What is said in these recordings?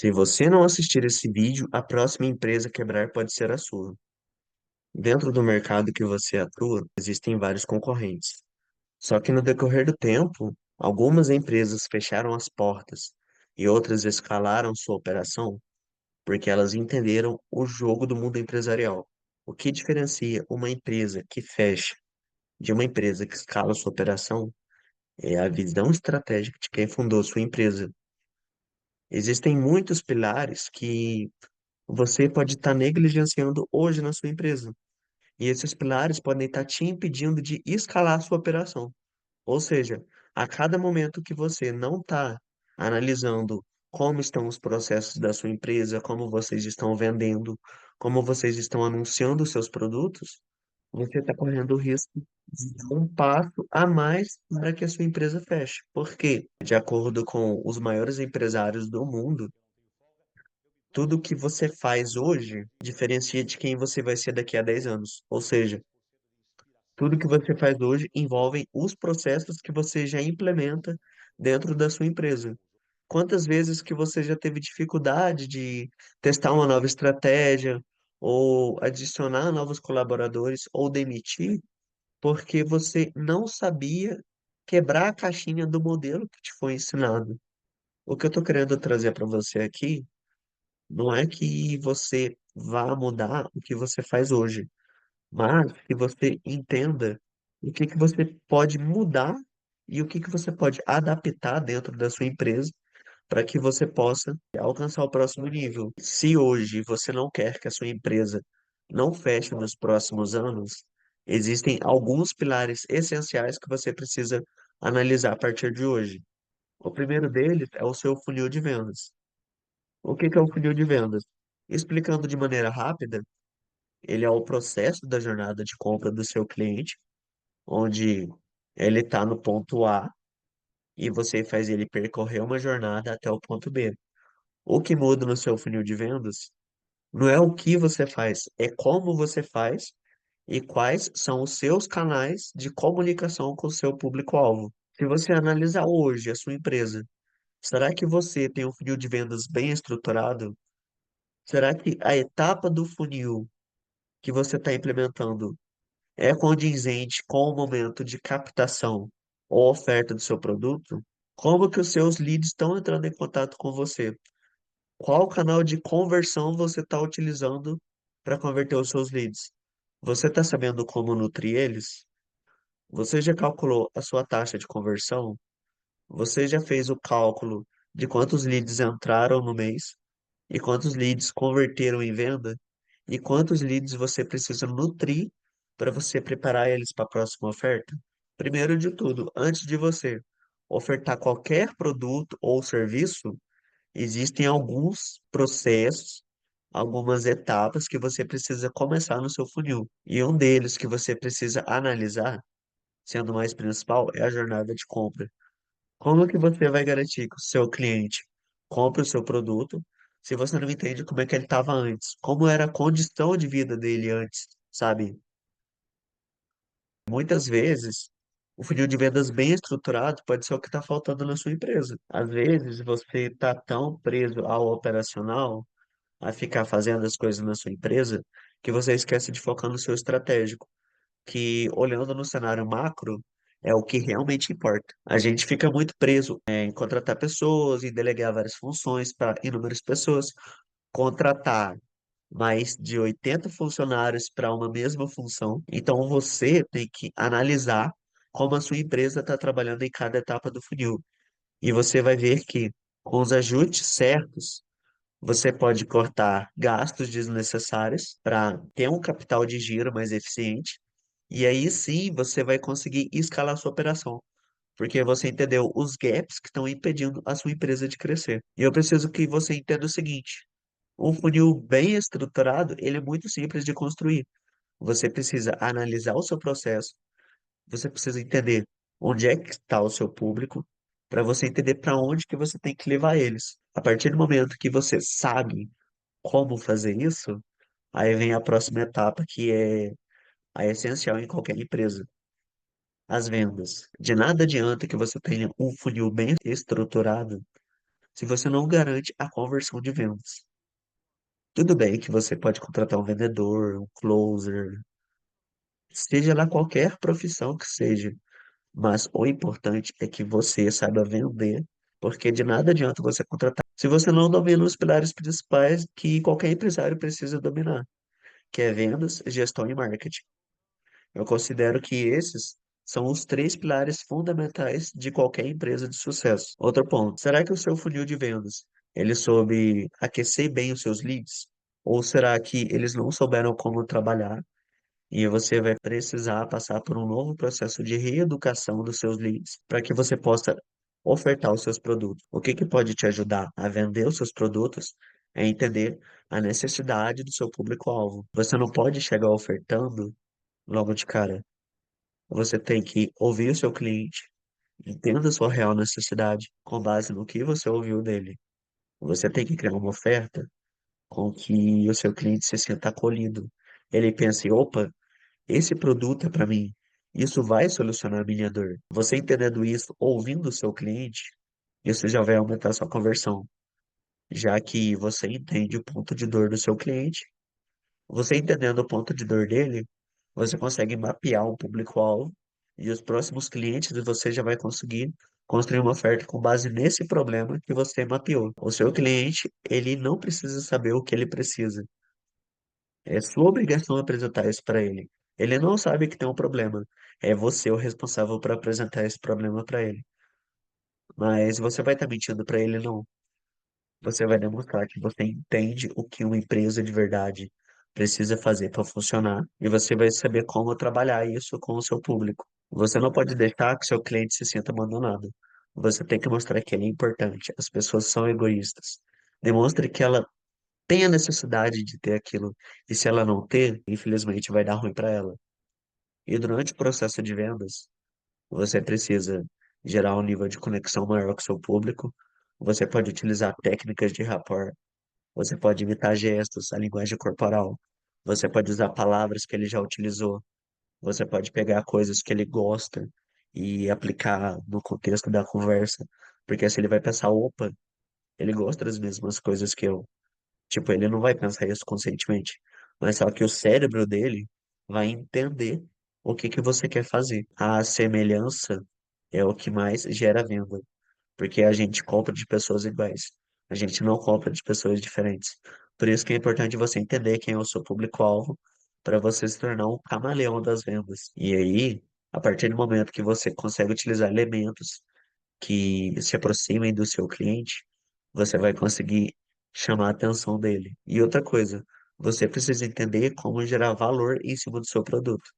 Se você não assistir esse vídeo, a próxima empresa a quebrar pode ser a sua. Dentro do mercado que você atua, existem vários concorrentes. Só que no decorrer do tempo, algumas empresas fecharam as portas e outras escalaram sua operação porque elas entenderam o jogo do mundo empresarial. O que diferencia uma empresa que fecha de uma empresa que escala sua operação é a visão estratégica de quem fundou sua empresa. Existem muitos pilares que você pode estar negligenciando hoje na sua empresa. E esses pilares podem estar te impedindo de escalar a sua operação. Ou seja, a cada momento que você não está analisando como estão os processos da sua empresa, como vocês estão vendendo, como vocês estão anunciando os seus produtos, você está correndo o risco de dar um passo a mais para que a sua empresa feche. Porque, de acordo com os maiores empresários do mundo, tudo que você faz hoje diferencia de quem você vai ser daqui a 10 anos. Ou seja, tudo que você faz hoje envolve os processos que você já implementa dentro da sua empresa. Quantas vezes que você já teve dificuldade de testar uma nova estratégia, ou adicionar novos colaboradores, ou demitir, porque você não sabia quebrar a caixinha do modelo que te foi ensinado. O que eu estou querendo trazer para você aqui não é que você vá mudar o que você faz hoje, mas que você entenda o que que você pode mudar e o que que você pode adaptar dentro da sua empresa para que você possa alcançar o próximo nível. Se hoje você não quer que a sua empresa não feche nos próximos anos, existem alguns pilares essenciais que você precisa analisar a partir de hoje. O primeiro deles é o seu funil de vendas. O que que é o funil de vendas? Explicando de maneira rápida, ele é o processo da jornada de compra do seu cliente, onde ele está no ponto A e você faz ele percorrer uma jornada até o ponto B. O que muda no seu funil de vendas não é o que você faz, é como você faz e quais são os seus canais de comunicação com o seu público-alvo. Se você analisar hoje a sua empresa, será que você tem um funil de vendas bem estruturado? Será que a etapa do funil que você está implementando é condizente com o momento de captação ou oferta do seu produto? Como que os seus leads estão entrando em contato com você? Qual canal de conversão você está utilizando para converter os seus leads? Você está sabendo como nutrir eles? Você já calculou a sua taxa de conversão? Você já fez o cálculo de quantos leads entraram no mês e quantos leads converteram em venda? E quantos leads você precisa nutrir para você preparar eles para a próxima oferta? Primeiro de tudo, antes de você ofertar qualquer produto ou serviço, existem alguns processos, algumas etapas que você precisa começar no seu funil. E um deles que você precisa analisar, sendo o mais principal, é a jornada de compra. Como que você vai garantir que o seu cliente compre o seu produto se você não entende como é que ele estava antes? Como era a condição de vida dele antes, sabe? Muitas vezes, o funil de vendas bem estruturado pode ser o que está faltando na sua empresa. Às vezes, você está tão preso ao operacional, a ficar fazendo as coisas na sua empresa, que você esquece de focar no seu estratégico, que olhando no cenário macro é o que realmente importa. A gente fica muito preso em contratar pessoas, em delegar várias funções para inúmeras pessoas, contratar mais de 80 funcionários para uma mesma função. Então você tem que analisar como a sua empresa está trabalhando em cada etapa do funil. E você vai ver que com os ajustes certos, você pode cortar gastos desnecessários para ter um capital de giro mais eficiente. E aí sim você vai conseguir escalar a sua operação, porque você entendeu os gaps que estão impedindo a sua empresa de crescer. E eu preciso que você entenda o seguinte: um funil bem estruturado, ele é muito simples de construir. Você precisa analisar o seu processo, você precisa entender onde é que está o seu público, para você entender para onde que você tem que levar eles. A partir do momento que você sabe como fazer isso, aí vem a próxima etapa, que é a essencial em qualquer empresa, as vendas. De nada adianta que você tenha um funil bem estruturado se você não garante a conversão de vendas. Tudo bem que você pode contratar um vendedor, um closer, seja lá qualquer profissão que seja, mas o importante é que você saiba vender, porque de nada adianta você contratar se você não domina os pilares principais que qualquer empresário precisa dominar, que é vendas, gestão e marketing. Eu considero que esses são os três pilares fundamentais de qualquer empresa de sucesso. Outro ponto, será que o seu funil de vendas, ele soube aquecer bem os seus leads? Ou será que eles não souberam como trabalhar e você vai precisar passar por um novo processo de reeducação dos seus leads para que você possa ofertar os seus produtos? O que que pode te ajudar a vender os seus produtos é entender a necessidade do seu público-alvo. Você não pode chegar ofertando logo de cara. Você tem que ouvir o seu cliente, entenda a sua real necessidade com base no que você ouviu dele. Você tem que criar uma oferta com que o seu cliente se sinta acolhido. Ele pense, opa, esse produto é para mim. Isso vai solucionar a minha dor. Você entendendo isso, ouvindo o seu cliente, isso já vai aumentar a sua conversão, já que você entende o ponto de dor do seu cliente. Você entendendo o ponto de dor dele, você consegue mapear um público-alvo e os próximos clientes você já vai conseguir construir uma oferta com base nesse problema que você mapeou. O seu cliente, ele não precisa saber o que ele precisa. É sua obrigação apresentar isso para ele. Ele não sabe que tem um problema. É você o responsável por apresentar esse problema para ele. Mas você vai estar mentindo para ele, não. Você vai demonstrar que você entende o que uma empresa de verdade precisa fazer para funcionar e você vai saber como trabalhar isso com o seu público. Você não pode deixar que seu cliente se sinta abandonado. Você tem que mostrar que ele é importante. As pessoas são egoístas. Demonstre que ela tem a necessidade de ter aquilo. E se ela não ter, infelizmente vai dar ruim para ela. E durante o processo de vendas, você precisa gerar um nível de conexão maior com o seu público. Você pode utilizar técnicas de rapport. Você pode imitar gestos, a linguagem corporal. Você pode usar palavras que ele já utilizou. Você pode pegar coisas que ele gosta e aplicar no contexto da conversa. Porque assim ele vai pensar, opa, ele gosta das mesmas coisas que eu. Tipo, ele não vai pensar isso conscientemente. Mas só que o cérebro dele vai entender o que que você quer fazer. A semelhança é o que mais gera venda. Porque a gente compra de pessoas iguais. A gente não compra de pessoas diferentes. Por isso que é importante você entender quem é o seu público-alvo para você se tornar um camaleão das vendas. E aí, a partir do momento que você consegue utilizar elementos que se aproximem do seu cliente, você vai conseguir chamar a atenção dele. E outra coisa, você precisa entender como gerar valor em cima do seu produto.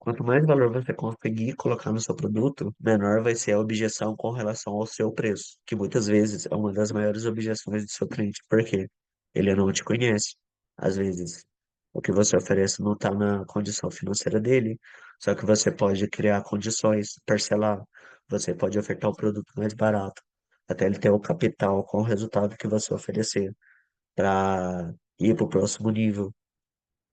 Quanto mais valor você conseguir colocar no seu produto, menor vai ser a objeção com relação ao seu preço, que muitas vezes é uma das maiores objeções do seu cliente. Por quê? Ele não te conhece. Às vezes, o que você oferece não está na condição financeira dele, só que você pode criar condições, parcelar, você pode ofertar o produto mais barato, até ele ter o capital com o resultado que você oferecer, para ir para o próximo nível.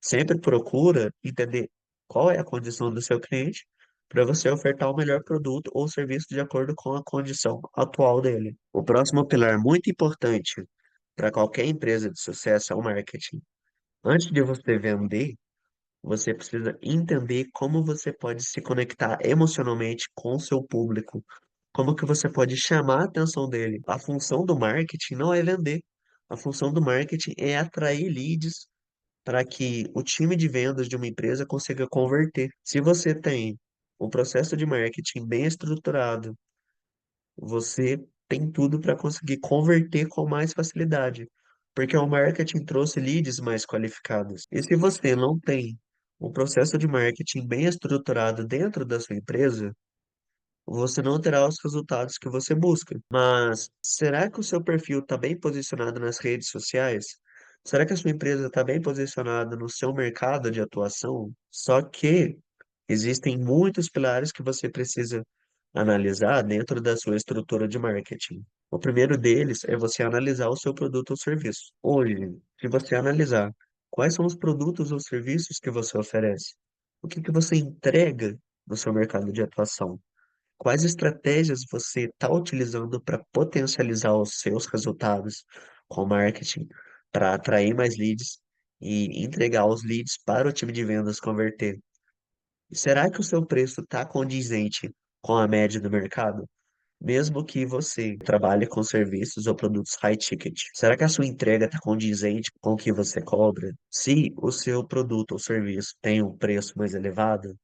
Sempre procura entender qual é a condição do seu cliente para você ofertar o melhor produto ou serviço de acordo com a condição atual dele. O próximo pilar muito importante para qualquer empresa de sucesso é o marketing. Antes de você vender, você precisa entender como você pode se conectar emocionalmente com o seu público, como que você pode chamar a atenção dele. A função do marketing não é vender. A função do marketing é atrair leads para que o time de vendas de uma empresa consiga converter. Se você tem um processo de marketing bem estruturado, você tem tudo para conseguir converter com mais facilidade, porque o marketing trouxe leads mais qualificados. E se você não tem um processo de marketing bem estruturado dentro da sua empresa, você não terá os resultados que você busca. Mas será que o seu perfil está bem posicionado nas redes sociais? Será que a sua empresa está bem posicionada no seu mercado de atuação? Só que existem muitos pilares que você precisa analisar dentro da sua estrutura de marketing. O primeiro deles é você analisar o seu produto ou serviço. Hoje, se você analisar quais são os produtos ou serviços que você oferece, o que que você entrega no seu mercado de atuação, Quais estratégias você está utilizando para potencializar os seus resultados com marketing, para atrair mais leads e entregar os leads para o time de vendas converter? Será que o seu preço está condizente com a média do mercado? Mesmo que você trabalhe com serviços ou produtos high ticket, será que a sua entrega está condizente com o que você cobra? Se o seu produto ou serviço tem um preço mais elevado,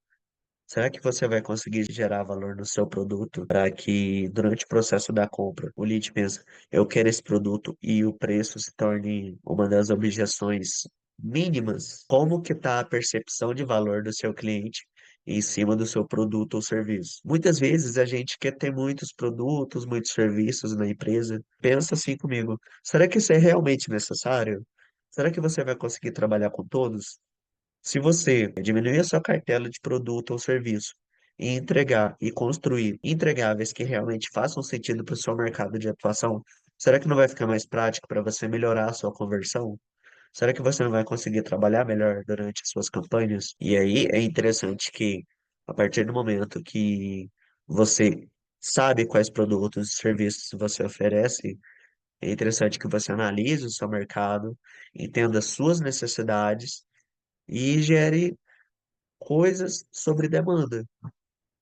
será que você vai conseguir gerar valor no seu produto para que durante o processo da compra o lead pensa, eu quero esse produto e o preço se torne uma das objeções mínimas? Como que está a percepção de valor do seu cliente em cima do seu produto ou serviço? Muitas vezes a gente quer ter muitos produtos, muitos serviços na empresa. Pensa assim comigo, será que isso é realmente necessário? Será que você vai conseguir trabalhar com todos? Se você diminuir a sua cartela de produto ou serviço e entregar e construir entregáveis que realmente façam sentido para o seu mercado de atuação, será que não vai ficar mais prático para você melhorar a sua conversão? Será que você não vai conseguir trabalhar melhor durante as suas campanhas? E aí é interessante que, a partir do momento que você sabe quais produtos e serviços você oferece, é interessante que você analise o seu mercado, entenda as suas necessidades e gere coisas sobre demanda.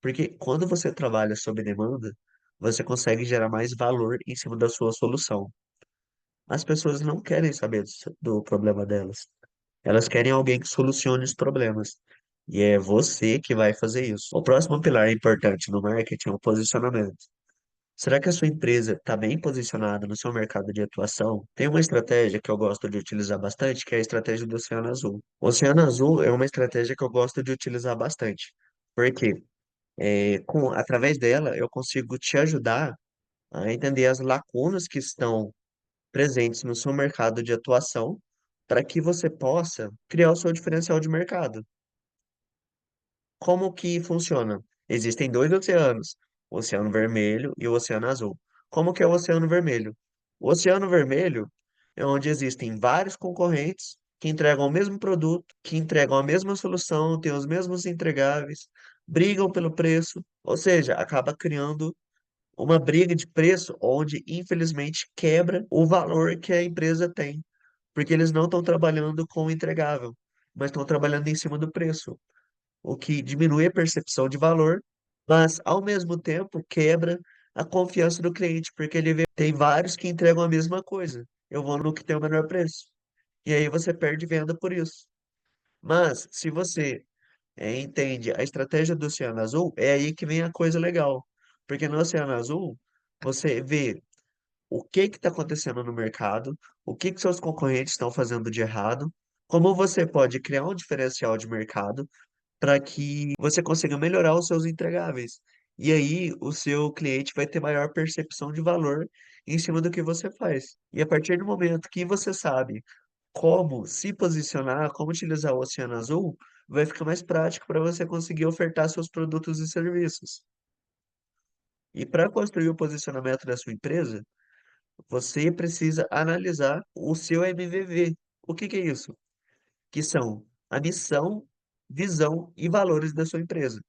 Porque quando você trabalha sob demanda, você consegue gerar mais valor em cima da sua solução. As pessoas não querem saber do problema delas. Elas querem alguém que solucione os problemas. E é você que vai fazer isso. O próximo pilar importante no marketing é o posicionamento. Será que a sua empresa está bem posicionada no seu mercado de atuação? Tem uma estratégia que eu gosto de utilizar bastante, que é a estratégia do Oceano Azul. O Oceano Azul é uma estratégia que eu gosto de utilizar bastante. Porque através dela eu consigo te ajudar a entender as lacunas que estão presentes no seu mercado de atuação para que você possa criar o seu diferencial de mercado. Como que funciona? Existem dois oceanos, o Oceano Vermelho e o Oceano Azul. Como que é o Oceano Vermelho? O Oceano Vermelho é onde existem vários concorrentes que entregam o mesmo produto, que entregam a mesma solução, têm os mesmos entregáveis, brigam pelo preço, ou seja, acaba criando uma briga de preço onde, infelizmente, quebra o valor que a empresa tem, porque eles não estão trabalhando com o entregável, mas estão trabalhando em cima do preço, o que diminui a percepção de valor, mas ao mesmo tempo quebra a confiança do cliente, porque ele vê tem vários que entregam a mesma coisa. Eu vou no que tem o menor preço. E aí você perde venda por isso. Mas se você entende a estratégia do Oceano Azul, é aí que vem a coisa legal. Porque no Oceano Azul, você vê o que está acontecendo no mercado, o que que seus concorrentes estão fazendo de errado, como você pode criar um diferencial de mercado para que você consiga melhorar os seus entregáveis. E aí, o seu cliente vai ter maior percepção de valor em cima do que você faz. E a partir do momento que você sabe como se posicionar, como utilizar o Oceano Azul, vai ficar mais prático para você conseguir ofertar seus produtos e serviços. E para construir o posicionamento da sua empresa, você precisa analisar o seu MVV. O que que é isso? Que são a missão, visão e valores da sua empresa.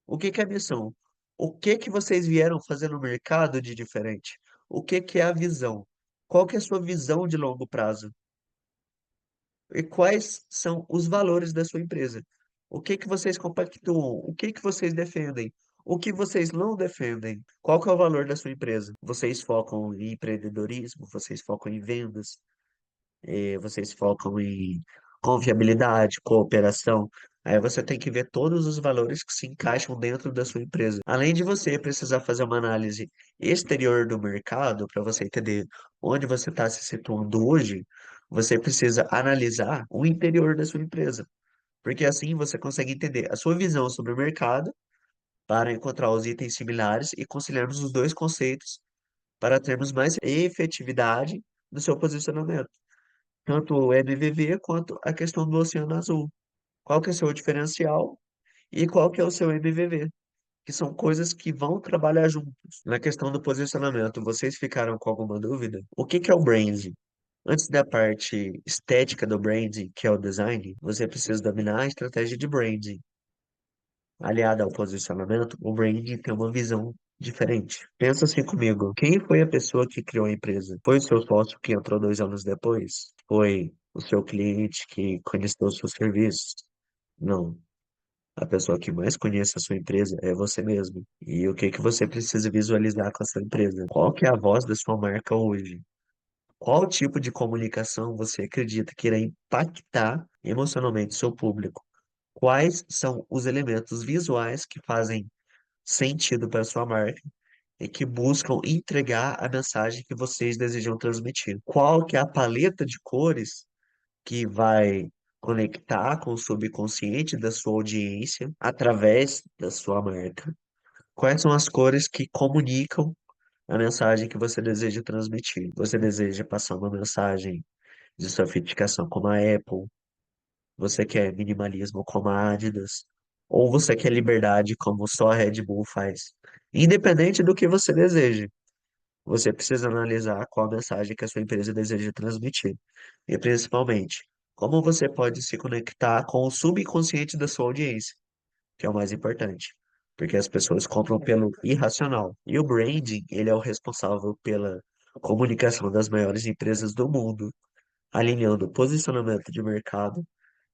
O que que é a missão? O que que vocês vieram fazer no mercado de diferente? O que que é a visão? Qual que é a sua visão de longo prazo? E quais são os valores da sua empresa? O que que vocês compactuam? O que que vocês defendem? O que vocês não defendem? Qual que é o valor da sua empresa? Vocês focam em empreendedorismo? Vocês focam em vendas? Vocês focam em confiabilidade, cooperação. Aí você tem que ver todos os valores que se encaixam dentro da sua empresa. Além de você precisar fazer uma análise exterior do mercado, para você entender onde você está se situando hoje, você precisa analisar o interior da sua empresa. Porque assim você consegue entender a sua visão sobre o mercado para encontrar os itens similares e conciliarmos os dois conceitos para termos mais efetividade no seu posicionamento tanto o MVV quanto a questão do Oceano Azul. Qual que é o seu diferencial e qual que é o seu MVV? Que são coisas que vão trabalhar juntos. Na questão do posicionamento, vocês ficaram com alguma dúvida? O que que é o branding? Antes da parte estética do branding, que é o design, você precisa dominar a estratégia de branding. Aliada ao posicionamento, o branding tem uma visão diferente. Pensa assim comigo, quem foi a pessoa que criou a empresa? Foi o seu sócio que entrou 2 anos depois? Foi o seu cliente que conheceu os seus serviços? Não. A pessoa que mais conhece a sua empresa é você mesmo. E o que que você precisa visualizar com a sua empresa? Qual que é a voz da sua marca hoje? Qual tipo de comunicação você acredita que irá impactar emocionalmente seu público? Quais são os elementos visuais que fazem sentido para sua marca e que buscam entregar a mensagem que vocês desejam transmitir? Qual que é a paleta de cores que vai conectar com o subconsciente da sua audiência através da sua marca? Quais são as cores que comunicam a mensagem que você deseja transmitir? Você deseja passar uma mensagem de sofisticação como a Apple? Você quer minimalismo como a Adidas? Ou você quer liberdade como só a Red Bull faz? Independente do que você deseje, você precisa analisar qual a mensagem que a sua empresa deseja transmitir. E principalmente, como você pode se conectar com o subconsciente da sua audiência, que é o mais importante. Porque as pessoas compram pelo irracional. E o branding, ele é o responsável pela comunicação das maiores empresas do mundo, alinhando o posicionamento de mercado,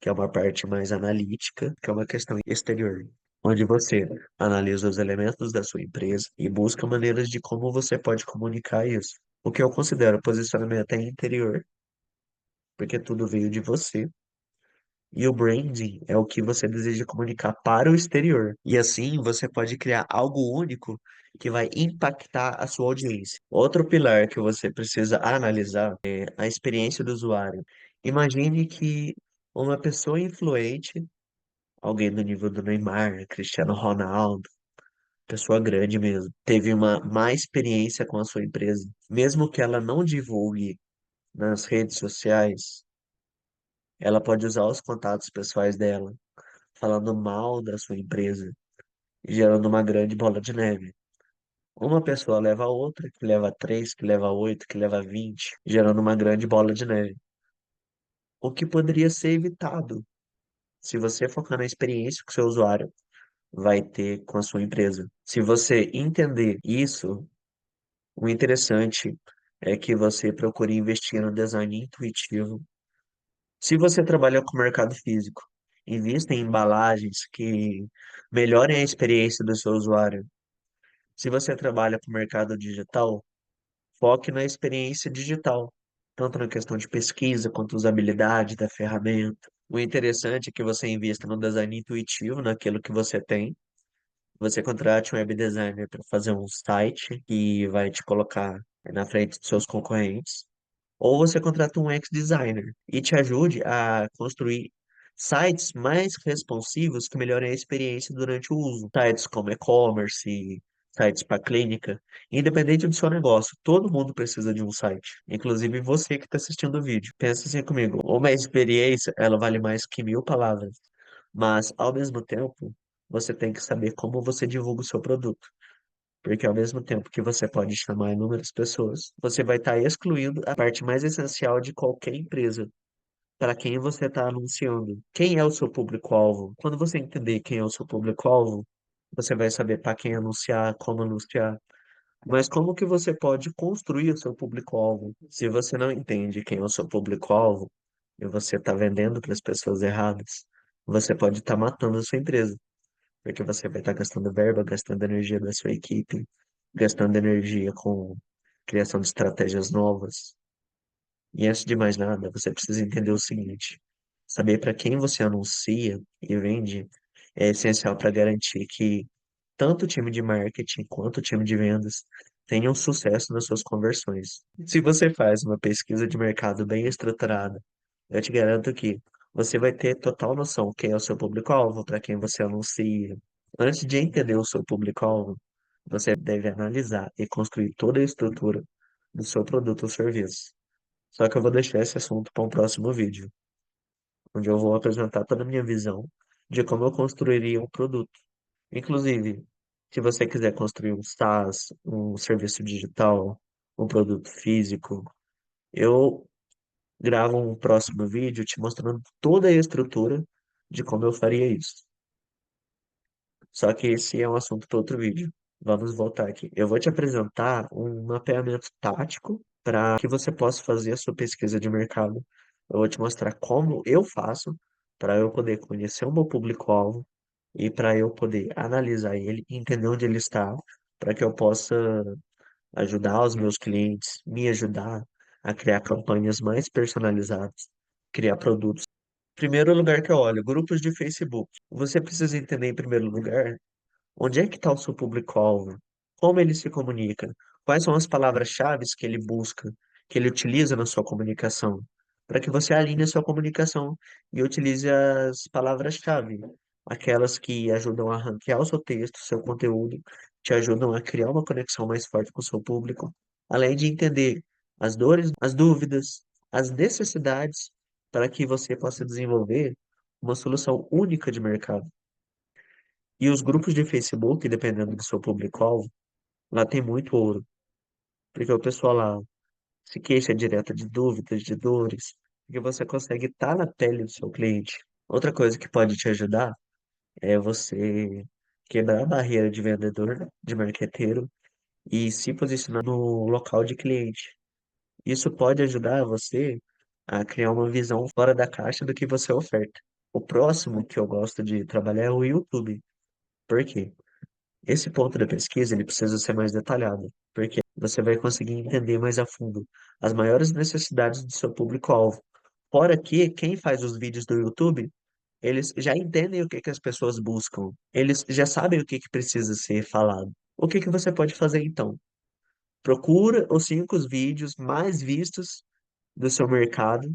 que é uma parte mais analítica, que é uma questão exterior, onde você analisa os elementos da sua empresa e busca maneiras de como você pode comunicar isso. O que eu considero posicionamento é interior, porque tudo veio de você. E o branding é o que você deseja comunicar para o exterior. E assim você pode criar algo único que vai impactar a sua audiência. Outro pilar que você precisa analisar é a experiência do usuário. Imagine que uma pessoa influente, alguém do nível do Neymar, Cristiano Ronaldo, pessoa grande mesmo, teve uma má experiência com a sua empresa. Mesmo que ela não divulgue nas redes sociais, ela pode usar os contatos pessoais dela falando mal da sua empresa, gerando uma grande bola de neve. Uma pessoa leva a outra, que leva a três, que leva a oito, que leva a 20, gerando uma grande bola de neve. O que poderia ser evitado se você focar na experiência que o seu usuário vai ter com a sua empresa. Se você entender isso, o interessante é que você procure investir no design intuitivo. Se você trabalha com mercado físico, invista em embalagens que melhorem a experiência do seu usuário. Se você trabalha com mercado digital, foque na experiência digital, tanto na questão de pesquisa quanto usabilidade da ferramenta. O interessante é que você invista no design intuitivo, naquilo que você tem. Você contrate um web designer para fazer um site que vai te colocar na frente dos seus concorrentes. Ou você contrata um ex-designer e te ajude a construir sites mais responsivos que melhorem a experiência durante o uso. Sites como e-commerce, sites para clínica. Independente do seu negócio, todo mundo precisa de um site. Inclusive você que está assistindo o vídeo. Pensa assim comigo, uma experiência, ela vale mais que 1.000 palavras. Mas, ao mesmo tempo, você tem que saber como você divulga o seu produto. Porque ao mesmo tempo que você pode chamar inúmeras pessoas, você vai estar excluindo a parte mais essencial de qualquer empresa, para quem você está anunciando. Quem é o seu público-alvo? Quando você entender quem é o seu público-alvo, você vai saber para quem anunciar, como anunciar. Mas como que você pode construir o seu público-alvo? Se você não entende quem é o seu público-alvo e você está vendendo para as pessoas erradas, você pode estar matando a sua empresa porque você vai estar gastando verba, gastando energia da sua equipe, gastando energia com criação de estratégias novas. E antes de mais nada, você precisa entender o seguinte: saber para quem você anuncia e vende é essencial para garantir que tanto o time de marketing quanto o time de vendas tenham sucesso nas suas conversões. Se você faz uma pesquisa de mercado bem estruturada, eu te garanto que você vai ter total noção quem é o seu público-alvo, para quem você anuncia. Antes de entender o seu público-alvo, você deve analisar e construir toda a estrutura do seu produto ou serviço. Só que eu vou deixar esse assunto para um próximo vídeo, onde eu vou apresentar toda a minha visão de como eu construiria um produto. Inclusive, se você quiser construir um SaaS, um serviço digital, um produto físico, eu gravo um próximo vídeo te mostrando toda a estrutura de como eu faria isso. Só que esse é um assunto para outro vídeo. Vamos voltar aqui. Eu vou te apresentar um mapeamento tático para que você possa fazer a sua pesquisa de mercado. Eu vou te mostrar como eu faço para eu poder conhecer o meu público-alvo e para eu poder analisar ele, entender onde ele está, para que eu possa ajudar os meus clientes, me ajudar a criar campanhas mais personalizadas, criar produtos. Primeiro lugar que eu olho, grupos de Facebook. Você precisa entender em primeiro lugar onde é que está o seu público-alvo, como ele se comunica, quais são as palavras-chave que ele busca, que ele utiliza na sua comunicação, para que você alinhe a sua comunicação e utilize as palavras-chave, aquelas que ajudam a ranquear o seu texto, o seu conteúdo, te ajudam a criar uma conexão mais forte com o seu público, além de entender as dores, as dúvidas, as necessidades, para que você possa desenvolver uma solução única de mercado. E os grupos de Facebook, dependendo do seu público-alvo, lá tem muito ouro, porque o pessoal lá se queixa direto de dúvidas, de dores, porque você consegue estar na pele do seu cliente. Outra coisa que pode te ajudar é você quebrar a barreira de vendedor, de marqueteiro e se posicionar no local de cliente. Isso pode ajudar você a criar uma visão fora da caixa do que você oferta. O próximo que eu gosto de trabalhar é o YouTube. Por quê? Esse ponto da pesquisa ele precisa ser mais detalhado, porque você vai conseguir entender mais a fundo as maiores necessidades do seu público-alvo. Fora que quem faz os vídeos do YouTube, eles já entendem o que que as pessoas buscam, eles já sabem o que que precisa ser falado. O que que você pode fazer então? Procura os 5 vídeos mais vistos do seu mercado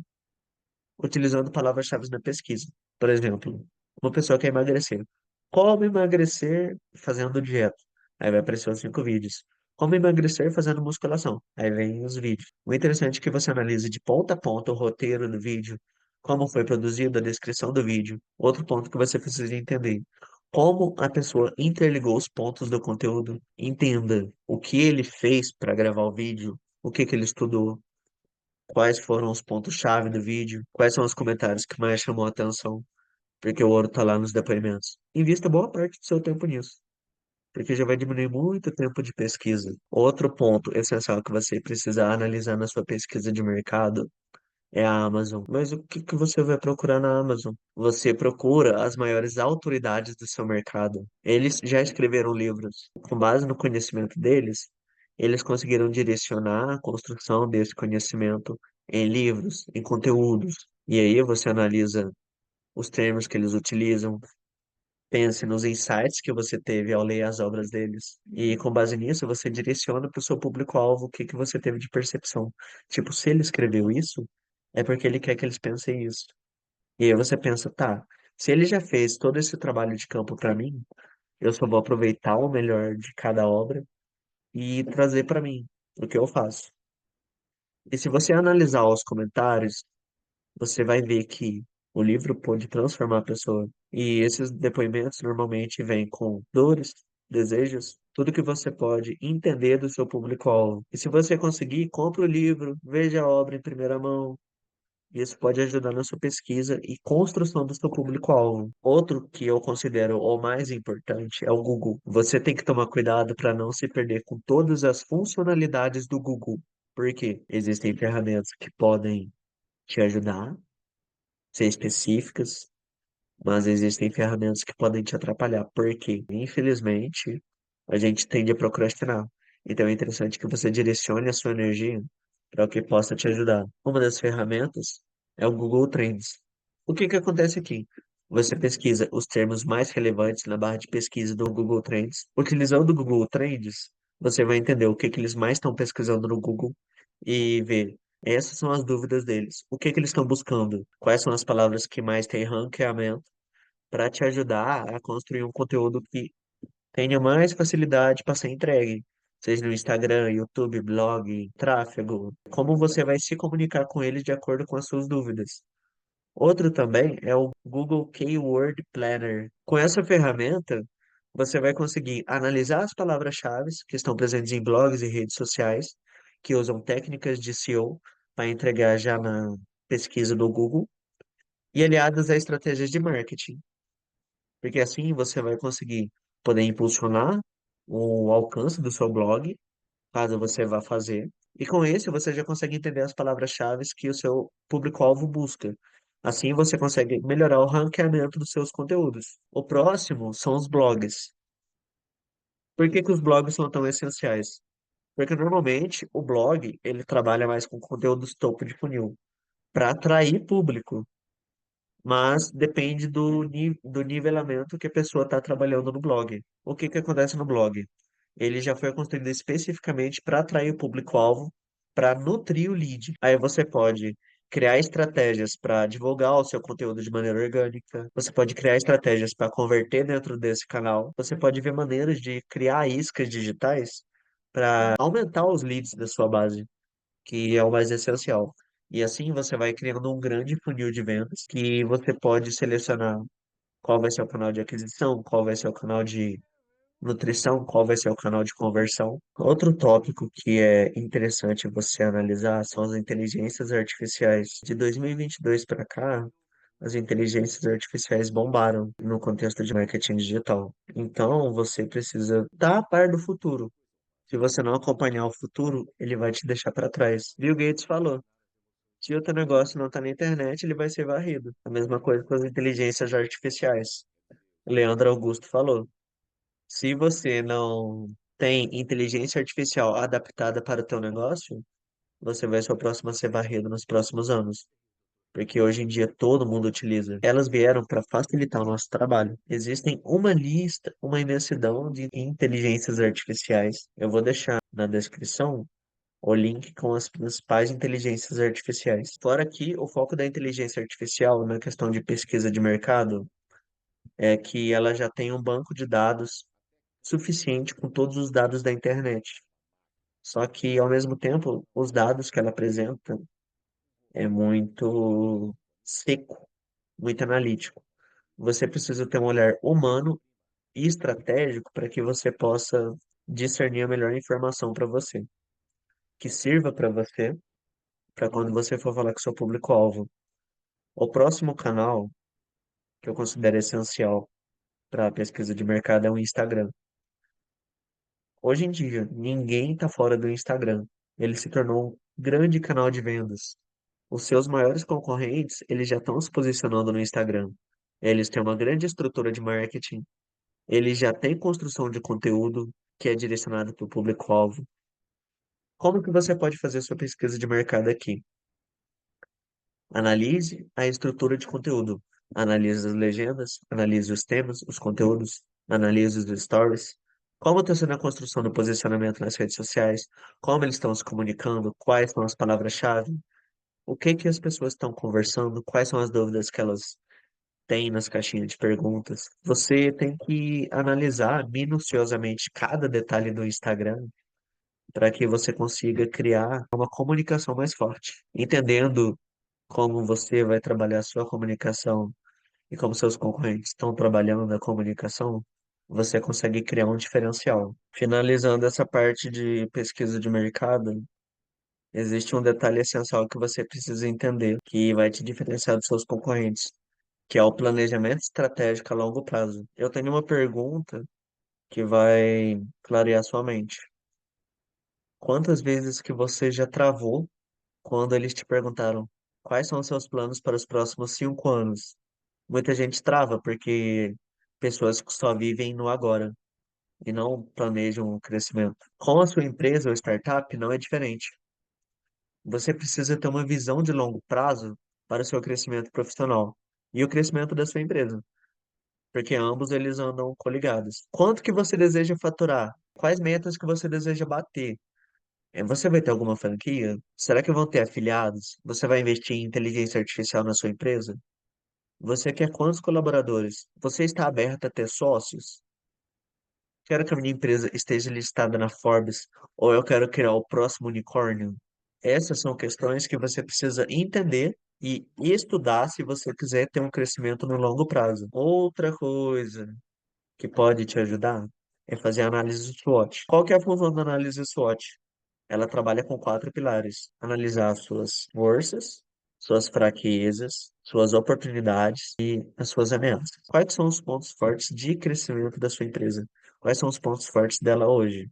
utilizando palavras-chave na pesquisa. Por exemplo, uma pessoa quer emagrecer. Como emagrecer fazendo dieta? Aí vai aparecer os 5 vídeos. Como emagrecer fazendo musculação? Aí vem os vídeos. O interessante é que você analise de ponta a ponta o roteiro do vídeo, como foi produzido, a descrição do vídeo. Outro ponto que você precisa entender. Como a pessoa interligou os pontos do conteúdo. Entenda o que ele fez para gravar o vídeo, o que que ele estudou, quais foram os pontos-chave do vídeo, quais são os comentários que mais chamou a atenção, porque o ouro tá lá nos depoimentos. Invista boa parte do seu tempo nisso, porque já vai diminuir muito tempo de pesquisa. Outro ponto essencial que você precisa analisar na sua pesquisa de mercado é a Amazon. Mas o que que você vai procurar na Amazon? Você procura as maiores autoridades do seu mercado. Eles já escreveram livros. Com base no conhecimento deles, eles conseguiram direcionar a construção desse conhecimento em livros, em conteúdos. E aí você analisa os termos que eles utilizam, pense nos insights que você teve ao ler as obras deles. E com base nisso, você direciona para o seu público-alvo o que que você teve de percepção. Tipo, se ele escreveu isso, é porque ele quer que eles pensem isso. E aí você pensa, tá, se ele já fez todo esse trabalho de campo para mim, eu só vou aproveitar o melhor de cada obra e trazer para mim o que eu faço. E se você analisar os comentários, você vai ver que o livro pode transformar a pessoa. E esses depoimentos normalmente vêm com dores, desejos, tudo que você pode entender do seu público-alvo. E se você conseguir, compre o livro, veja a obra em primeira mão. Isso pode ajudar na sua pesquisa e construção do seu público-alvo. Outro que eu considero o mais importante é o Google. Você tem que tomar cuidado para não se perder com todas as funcionalidades do Google. Porque existem ferramentas que podem te ajudar, ser específicas, mas existem ferramentas que podem te atrapalhar, porque, infelizmente, a gente tende a procrastinar. Então é interessante que você direcione a sua energia para o que possa te ajudar. Uma das ferramentas é o Google Trends. O que que acontece aqui? Você pesquisa os termos mais relevantes na barra de pesquisa do Google Trends. Utilizando o Google Trends, você vai entender o que que eles mais estão pesquisando no Google e ver. Essas são as dúvidas deles. O que que eles estão buscando? Quais são as palavras que mais têm ranqueamento para te ajudar a construir um conteúdo que tenha mais facilidade para ser entregue, seja no Instagram, YouTube, blog, tráfego, como você vai se comunicar com eles de acordo com as suas dúvidas. Outro também é o Google Keyword Planner. Com essa ferramenta, você vai conseguir analisar as palavras-chave que estão presentes em blogs e redes sociais, que usam técnicas de SEO para entregar já na pesquisa do Google, e aliadas a estratégias de marketing. Porque assim você vai conseguir poder impulsionar o alcance do seu blog, caso você vá fazer. E com esse você já consegue entender as palavras-chave que o seu público-alvo busca. Assim você consegue melhorar o ranqueamento dos seus conteúdos. O próximo são os blogs. Por que que os blogs são tão essenciais? Porque normalmente o blog ele trabalha mais com conteúdos topo de funil para atrair público, mas depende do nivelamento que a pessoa está trabalhando no blog. O que que acontece no blog? Ele já foi construído especificamente para atrair o público-alvo, para nutrir o lead. Aí você pode criar estratégias para divulgar o seu conteúdo de maneira orgânica, você pode criar estratégias para converter dentro desse canal, você pode ver maneiras de criar iscas digitais para aumentar os leads da sua base, que é o mais essencial. E assim você vai criando um grande funil de vendas que você pode selecionar qual vai ser o canal de aquisição, qual vai ser o canal de nutrição, qual vai ser o canal de conversão. Outro tópico que é interessante você analisar são as inteligências artificiais. De 2022 para cá, as inteligências artificiais bombaram no contexto de marketing digital. Então, você precisa estar a par do futuro. Se você não acompanhar o futuro, ele vai te deixar para trás. Bill Gates falou: se o teu negócio não está na internet, ele vai ser varrido. A mesma coisa com as inteligências artificiais. Leandro Augusto falou: se você não tem inteligência artificial adaptada para o teu negócio, você vai ser o próximo a ser varrido nos próximos anos. Porque hoje em dia todo mundo utiliza. Elas vieram para facilitar o nosso trabalho. Existem uma lista, uma imensidão de inteligências artificiais. Eu vou deixar na descrição o link com as principais inteligências artificiais. Fora que o foco da inteligência artificial na questão de pesquisa de mercado é que ela já tem um banco de dados suficiente com todos os dados da internet. Só que, ao mesmo tempo, os dados que ela apresenta é muito seco, muito analítico. Você precisa ter um olhar humano e estratégico para que você possa discernir a melhor informação para você, que sirva para você, para quando você for falar com seu público-alvo. O próximo canal que eu considero essencial para a pesquisa de mercado é o Instagram. Hoje em dia, ninguém está fora do Instagram. Ele se tornou um grande canal de vendas. Os seus maiores concorrentes, eles já estão se posicionando no Instagram. Eles têm uma grande estrutura de marketing, eles já têm construção de conteúdo que é direcionado para o público-alvo. Como que você pode fazer sua pesquisa de mercado aqui? Analise a estrutura de conteúdo. Analise as legendas, analise os temas, os conteúdos, analise os stories. Como está sendo a construção do posicionamento nas redes sociais? Como eles estão se comunicando? Quais são as palavras-chave? O que que as pessoas estão conversando? Quais são as dúvidas que elas têm nas caixinhas de perguntas? Você tem que analisar minuciosamente cada detalhe do Instagram para que você consiga criar uma comunicação mais forte, entendendo como você vai trabalhar a sua comunicação e como seus concorrentes estão trabalhando na comunicação, você consegue criar um diferencial. Finalizando essa parte de pesquisa de mercado, existe um detalhe essencial que você precisa entender, que vai te diferenciar dos seus concorrentes, que é o planejamento estratégico a longo prazo. Eu tenho uma pergunta que vai clarear sua mente. Quantas vezes que você já travou quando eles te perguntaram quais são os seus planos para os próximos 5 anos? Muita gente trava porque pessoas que só vivem no agora e não planejam o crescimento. Com a sua empresa ou startup, não é diferente. Você precisa ter uma visão de longo prazo para o seu crescimento profissional e o crescimento da sua empresa, porque ambos eles andam coligados. Quanto que você deseja faturar? Quais metas que você deseja bater? Você vai ter alguma franquia? Será que vão ter afiliados? Você vai investir em inteligência artificial na sua empresa? Você quer quantos colaboradores? Você está aberto a ter sócios? Quero que a minha empresa esteja listada na Forbes ou eu quero criar o próximo unicórnio? Essas são questões que você precisa entender e estudar se você quiser ter um crescimento no longo prazo. Outra coisa que pode te ajudar é fazer a análise SWOT. Qual que é a função da análise SWOT? Ela trabalha com quatro pilares: analisar as suas forças, suas fraquezas, suas oportunidades e as suas ameaças. Quais são os pontos fortes de crescimento da sua empresa? Quais são os pontos fortes dela hoje?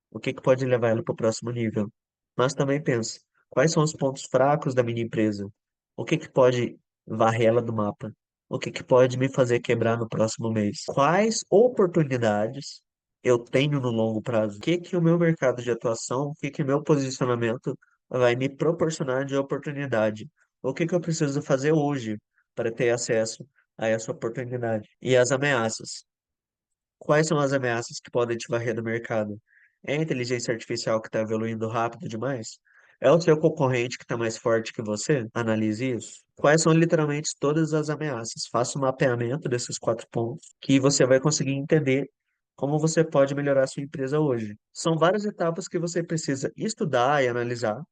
O que que pode levar ela para o próximo nível? Mas também pensa, quais são os pontos fracos da minha empresa? O que que pode varrer ela do mapa? O que que pode me fazer quebrar no próximo mês? Quais oportunidades eu tenho no longo prazo? O que que o meu mercado de atuação, o que que o meu posicionamento vai me proporcionar de oportunidade? O que que eu preciso fazer hoje para ter acesso a essa oportunidade? E as ameaças. Quais são as ameaças que podem te varrer do mercado? É a inteligência artificial que está evoluindo rápido demais? É o seu concorrente que está mais forte que você? Analise isso. Quais são literalmente todas as ameaças? Faça um mapeamento desses 4 pontos que você vai conseguir entender como você pode melhorar a sua empresa hoje. São várias etapas que você precisa estudar e analisar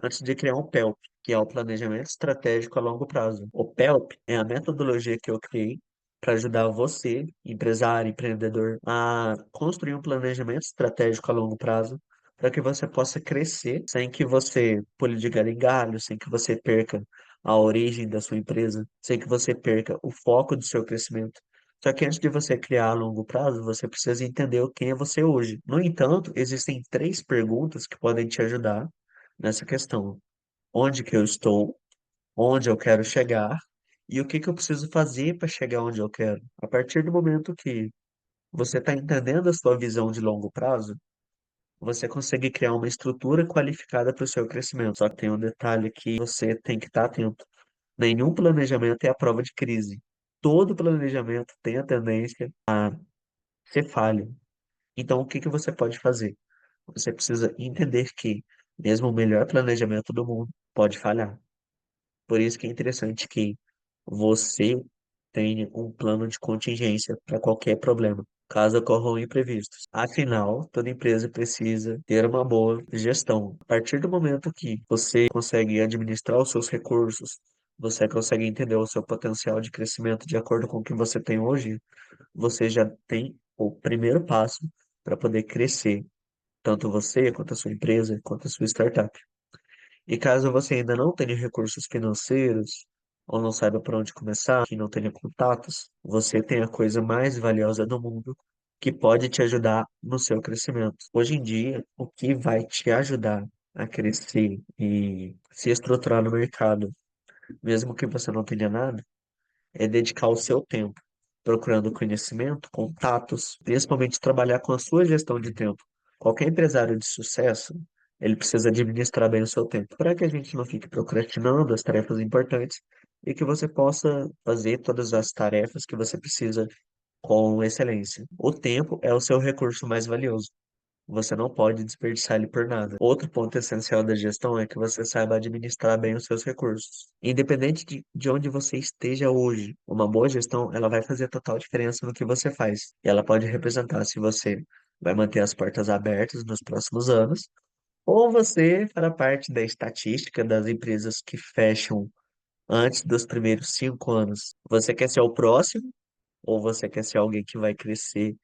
antes de criar um PELP, que é o Planejamento Estratégico a Longo Prazo. O PELP é a metodologia que eu criei para ajudar você, empresário, empreendedor, a construir um planejamento estratégico a longo prazo, para que você possa crescer sem que você pule de galho em galho, sem que você perca a origem da sua empresa, sem que você perca o foco do seu crescimento. Só que antes de você criar a longo prazo, você precisa entender quem é você hoje. No entanto, existem 3 perguntas que podem te ajudar nessa questão. Onde que eu estou? Onde eu quero chegar? E o que que eu preciso fazer para chegar onde eu quero? A partir do momento que você está entendendo a sua visão de longo prazo, você consegue criar uma estrutura qualificada para o seu crescimento. Só que tem um detalhe que você tem que estar atento. Nenhum planejamento é a prova de crise. Todo planejamento tem a tendência a ser falho. Então, o que que você pode fazer? Você precisa entender que mesmo o melhor planejamento do mundo pode falhar. Por isso que é interessante que você tenha um plano de contingência para qualquer problema, caso ocorram imprevistos. Afinal, toda empresa precisa ter uma boa gestão. A partir do momento que você consegue administrar os seus recursos, você consegue entender o seu potencial de crescimento de acordo com o que você tem hoje, você já tem o primeiro passo para poder crescer, tanto você, quanto a sua empresa, quanto a sua startup. E caso você ainda não tenha recursos financeiros, ou não saiba por onde começar, que não tenha contatos, você tem a coisa mais valiosa do mundo que pode te ajudar no seu crescimento. Hoje em dia, o que vai te ajudar a crescer e se estruturar no mercado, mesmo que você não tenha nada, é dedicar o seu tempo procurando conhecimento, contatos, principalmente trabalhar com a sua gestão de tempo. Qualquer empresário de sucesso, ele precisa administrar bem o seu tempo, para que a gente não fique procrastinando as tarefas importantes e que você possa fazer todas as tarefas que você precisa com excelência. O tempo é o seu recurso mais valioso. Você não pode desperdiçar ele por nada. Outro ponto essencial da gestão é que você saiba administrar bem os seus recursos. Independente de onde você esteja hoje, uma boa gestão, ela vai fazer total diferença no que você faz. E ela pode representar se você vai manter as portas abertas nos próximos anos, ou você fará parte da estatística das empresas que fecham antes dos primeiros 5 anos. Você quer ser o próximo? Ou você quer ser alguém que vai crescer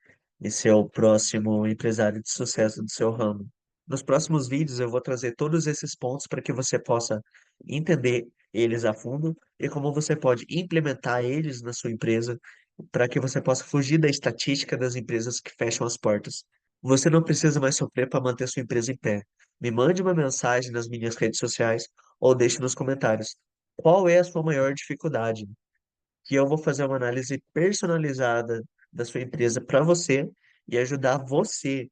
e ser o próximo empresário de sucesso do seu ramo? Nos próximos vídeos eu vou trazer todos esses pontos para que você possa entender eles a fundo e como você pode implementar eles na sua empresa para que você possa fugir da estatística das empresas que fecham as portas. Você não precisa mais sofrer para manter sua empresa em pé. Me mande uma mensagem nas minhas redes sociais ou deixe nos comentários. Qual é a sua maior dificuldade? Que eu vou fazer uma análise personalizada da sua empresa para você e ajudar você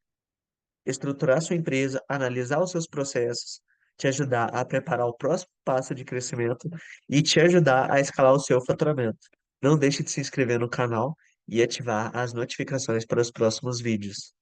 a estruturar sua empresa, analisar os seus processos, te ajudar a preparar o próximo passo de crescimento e te ajudar a escalar o seu faturamento. Não deixe de se inscrever no canal e ativar as notificações para os próximos vídeos.